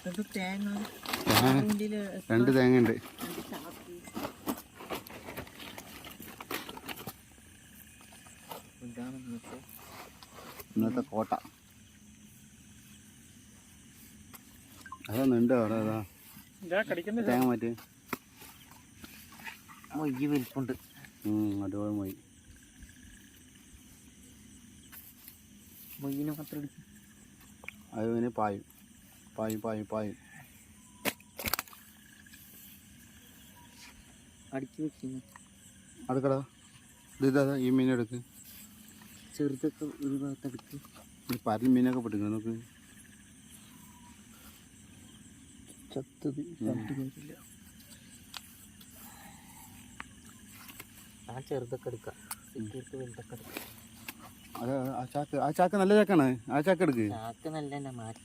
രണ്ട് തേങ്ങ ഉണ്ട്. ഇന്നത്തെ കോട്ട അതൊന്നുണ്ട് അവിടെ. അതാ തേങ്ങ മാറ്റി മൊയ്യ് വലിപ്പുണ്ട്. അടിപൊളി മൊയ്. മൊയ്യിനെ മാത്രം എടുക്കും. അത് പിന്നെ പായും പായും പായും പായും അടിച്ചു വെക്കുന്നു. അടുക്കടാ ഇതാ ഈ മീനെടുക്ക്. ചെറുതൊക്കെ ഒരു ഭാഗത്തെടുത്ത് ഈ പരൽ മീനൊക്കെ പെട്ടിരിക്കുന്നു നോക്ക്. ചത്തത് കണ്ടില്ല. ആ ചെറുതൊക്കെ എടുക്കാം. വലുതൊക്കെ എടുക്കാം. അത് ആ ചാക്ക് നല്ല ചാക്കാണ്. ആ ചാക്ക് എടുക്ക്. ചാക്ക് നല്ല തന്നെ മാറ്റി.